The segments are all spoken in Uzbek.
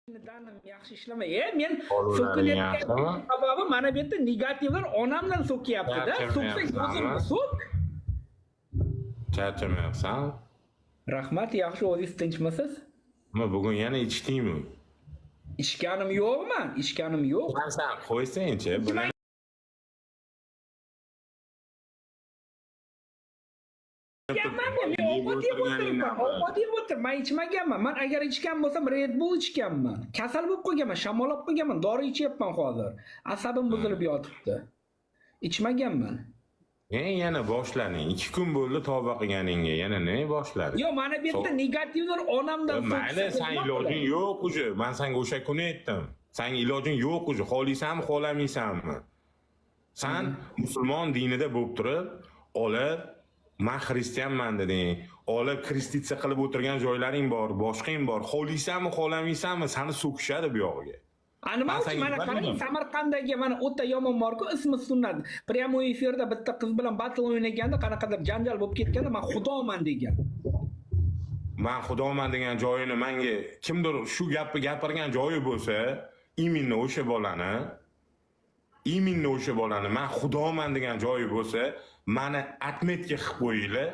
Danim yaxshi ishlamay. Men Qo'llaring yaxshimi? sababi mana bu yerda negativlar onamdan so'kyapti-da. So'ksak o'zimni so'k. Charchamayapsan? Rahmat, yaxshi o'zingiz tinchmisiz? Nima bugun yana ichdingmi? Ishganim yo'qman, ishganim yo'q. Sen qo'ysang-chi, buni Ovqat yeb o'tiribman, men ichmaganman. Men agar ichgan bo'lsam Red Bull ichganman. Kasal bo'lib qolganman, shamollab qolganman, dori ichyapman hozir. Asabim buzilib yotibdi. Ichmaganman. yana boshlading. 2 kun bo'ldi tavba qilganingga. Yana ne boshlading? Yo, mana bu yerda negativlar onamdan Mayli, sen ilojing yo'q uje. Men senga o'sha kuni aytdim. Sen ilojing yo'q uje. Xohlaysanmi, xohlamaysanmi? Sen musulmon dinida bo'lib turib, olib men xristianman deding. Olib kristitsa qilib o'tirgan joylaring bor, boshqang bor. Xohlaysanmi, xohlamaysanmi, seni so'kishadi bu yog'iga. Nima uchun mana qarang, Samarqanddagi mana o'ta yomon bor-ku, ismi Sunnat. Pryamoy efirda bitta qiz bilan battle o'ynaganda qanaqadir janjal bo'lib ketganda men xudoman degan. Men xudoman degan joyini menga kimdir shu gapni gapirgan joyi bo'lsa, именно o'sha bolani men xudoman degan joyi bo'lsa, meni atmetga qilib qo'yinglar.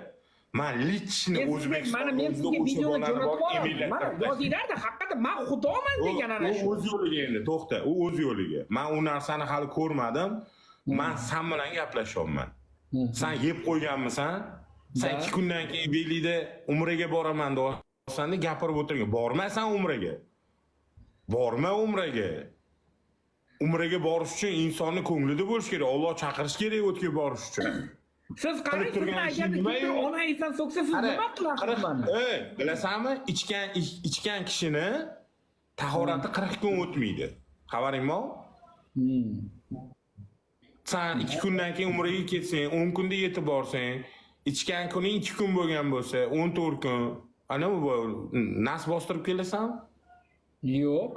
Men lichni O'zbekistonda men sizga videoni jo'natib mana yozinglarda haqiqatan men xudoman degan ana shu. O'z yo'liga endi, to'xta, u o'z yo'liga. Men u narsani hali ko'rmadim. Men sen bilan gaplashyapman. Sen yeb qo'yganmisan? Sen 2 kundan keyin Belida umraga boraman deyapsan-da, gapirib o'tirgan. Bormasan umraga. Borma umraga. Umraga borish uchun insonning ko'nglida bo'lish kerak. Alloh chaqirish kerak o'tga borish uchun. Siz qarang, sizni agar onangizdan so'ksa siz nima qilasiz mana? Bilasanmi? Ichgan kishini tahorati 40 kun o'tmaydi. Xabaringmi? Sen 2 kundan keyin umraga ketsang, 10 kunda yetib borsang, ichgan kuning 2 kun bo'lgan bo'lsa, 14 kun, ana bu nas bostirib kelasan? Yo'q.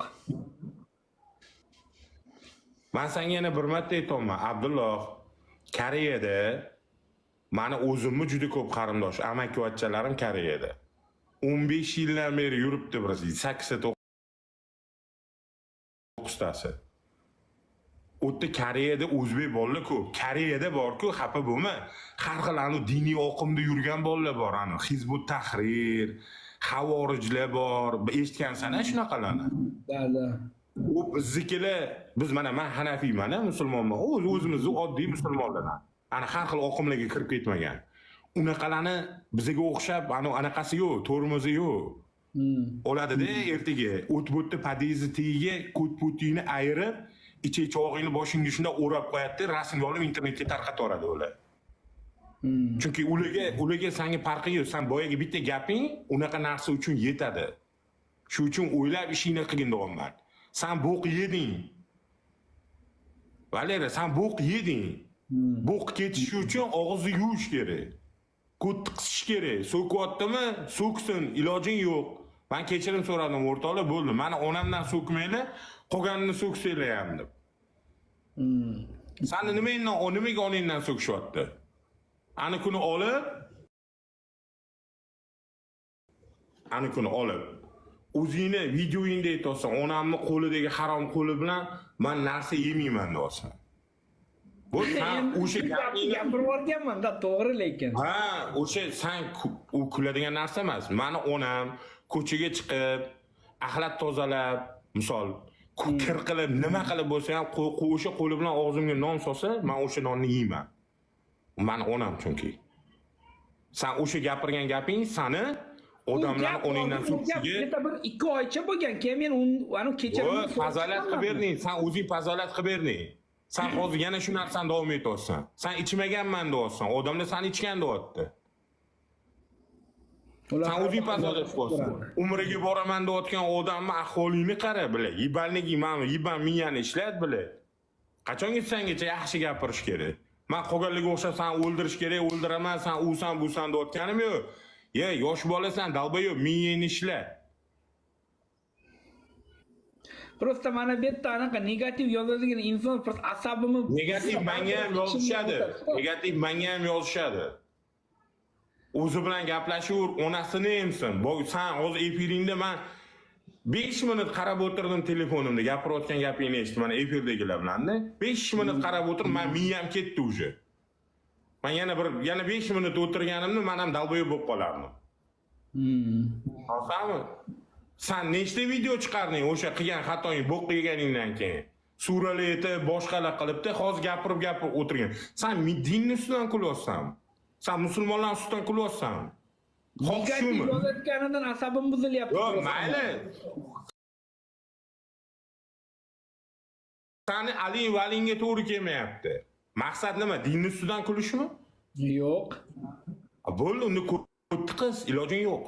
Men senga yana bir marta aytaman, Abdulloh, Koreyada meni o'zimni juda ko'p qarindosh, amakivachchalarim Koreyada. 15 yildan beri yuribdi bir 8-9tasi. O'tda Koreyada o'zbek bolalar ko'p. Koreyada bor-ku, xafa bo'lma. Har xil diniy oqimda yurgan bolalar bor, Hizbut Tahrir, Havorijlar bor. Eshitgansan shunaqalarni? Da. U biznikilar, biz men Hanafiyman, musulmonman. O'zimizni oddiy musulmonlardan. Ana har xil oqimlarga kirib ketmagan. Unaqalarni bizga o'xshab, anaqasi yo'q, tormozi yo'q. Oladi-da ertaga o't-bo'tni podyezdni tagiga ko't-po'tingni ayirib, ichog'ingni boshingga shunda o'rab qo'yadi, rasmga olib internetga tarqatib yuboradi ular. Chunki ularga senga farqi yo'q. Sen boyaga bitta gaping unaqa narsa uchun yetadi. Shu uchun o'ylab ishingni qilgin deyapman. Sen bo'q yeding. Valera, sen bo'q yeding. Bo'q ketishi uchun og'izni yuvish kerak. Ko'tni qisish kerak. So'kyaptimi? So'ksin, ilojing yo'q. Men kechirim so'radim, o'rtoqlar, bo'ldi. Meni onamdan so'kmanglar, qolganini so'ksanglar ham deb. Seni nimaga onangdan so'kishyapti? Ani kuni olib o'zingni videoingda aytsan, onamni qo'lidagi harom qo'li bilan men narsa yemayman deysan. Bu sen o'sha gapni gapirib o'rganman-da, to'g'ri lekin. O'sha sen u kuladigan narsa emas. Meni onam ko'chaga chiqib, axlat tozalab, misol, kir qilib, nima qilib bo'lsa ham o'sha qo'li bilan og'zimga non solsa, men o'sha nonni yeyman. Meni onam chunki. Sen o'sha gapirgan gaping seni odamlar oningdan so'kishiga bir 2 oycha bo'lgan. Keyin men uni kechirim fazolat qilib berding. Sen o'zing fazolat qilib berding. Sen hozir yana shu narsani davom etyapsan. Sen ichmaganman deyapsan. Odamlar seni ichgan deyapti. Sen o'zing fazolat qilyapsan. Umraga boraman deyotgan odamni ahvolingni qara, bila. Yibalniki mana yiban miyani ishlat, bila. Qachonga sengacha yaxshi gapirish kerak? Men qolganlarga o'xshab sen o'ldirish kerak, o'ldiraman, sen usan busan deyotganim yo'q. Yosh bolasan, dalbayo'q, miyangni ishla. Prosta mana bu yerda anaqa negativ yozadigan inson prosta asabimni negativ menga ham yozishadi. O'zi bilan gaplashaver, onasini emsin. Sen hozir efiringda men 5 minut qarab o'tirdim telefonimda, gapirayotgan gapingni eshitdim, mana efirdagilar bilan-da. 5 minut qarab o'tirib, men miyam ketdi uje. Men yana 5 minut o'tirganimda men ham dalboyob bo'lib qolardim. Anladingmi? Sen nechta video chiqarding o'sha qilgan xatoing bo'q yeganingdan keyin? Suralar aytib, boshqalar qilibdi, hozir gapirib o'tirgan. Sen dinni ustidan kulyapsan. Sen musulmonlar ustidan kulyapsan. Negativ yozayotganidan asabim buzilyapti. Yo'q, mayli. Sani Ali Valinga to'g'ri kelmayapti. Maqsad nima? Dinni ustidan kulishmi? Yo'q. Bo'ldi, uni ko'tdi qiz, ilojing yo'q.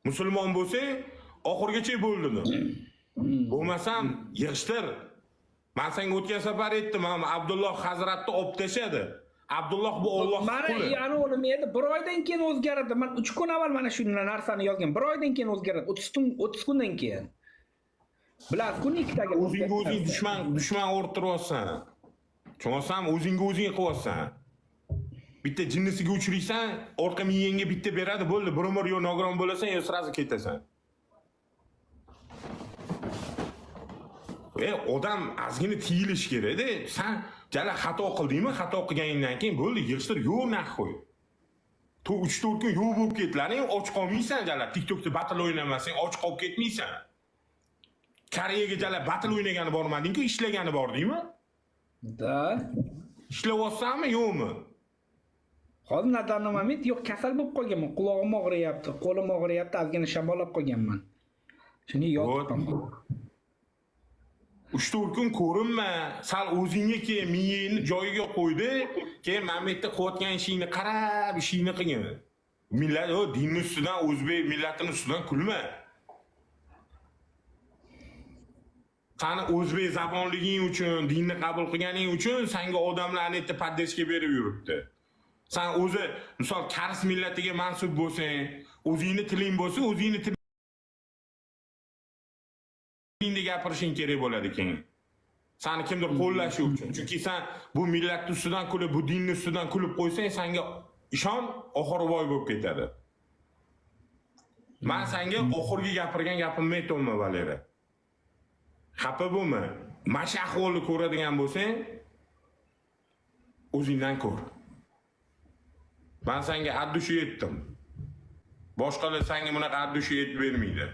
Musulmon bo'lsang, oxirgacha bo'ldimi? Bo'lmasam, yig'ishtir. Men senga o'tgan safar aytdim, mana Abdulloh Hazratni olib tashadi. Abdulloh bu Alloh quli. Mana yana nima edi? 1 oydan keyin o'zgaradi. Men 3 kun avval mana shu narsani yozgan. 1 oydan keyin o'zgaradi. 30 kundan keyin. Bilasiz, kun ikkitaga o'zingga o'zing dushman o'rtiryapsan. Tushunasizmi? O'zingga o'zing qilyapsan. Bitta jinnisiga uchraysan, orqa miyangga bitta beradi, bo'ldi. Bir yo nogiron bo'lasan, yo sirazi ketasan. Odam ozgina tiyilish kerak-da. Sen jala xato qildingmi? Xato qilganingdan keyin bo'ldi, yig'ishtir, yo'q naq qo'y. 3-4 kun yo'q bo'lib ketlaring, och qolmaysan jala. TikTokda battle o'ynamasang, och qolib ketmaysan. Koreyaga jala battle o'ynagani bormading-ku, ishlagani bordingmi? Da. Ishlayapsanmi, yo'qmi? Hozir nadarni moment yo'q, kasal bo'lib qolganman. Qulog'im og'riyapti, qo'lim og'riyapti, ozgina shamollab qolganman. Shuni yotibman. 3-4 kun ko'rinma, sal o'zingga keyin miyangni joyiga qo'ydi, keyin mana bu yerda qilayotgan ishingni qarab, ishingni qilgin. Millat, dinni ustidan, o'zbek millatining ustidan kulma. Sani o'zbek zabonliging uchun, dinni qabul qilganing uchun senga odamlar anetda poddержка berib yuribdi. Sen o'zi, misol, Kars millatiga mansub bo'lsang, o'zingni tiling bo'lsa, o'zingni tilingda gapirishing kerak bo'ladi keyin. Seni kimdir qo'llashi uchun. Chunki sen bu millat ustidan kulib, bu dinni ustidan kulib qo'ysang, senga ishon, oxiri voy bo'lib ketadi. Men senga oxirgi gapirgan gapimni aytolma, Valera. Xafa bo'lma. Mana shu ahvolni ko'radigan bo'lsang, o'zingdan ko'r. Men senga addushi aytdim. Boshqalar senga bunaqa addushi aytib bermaydi.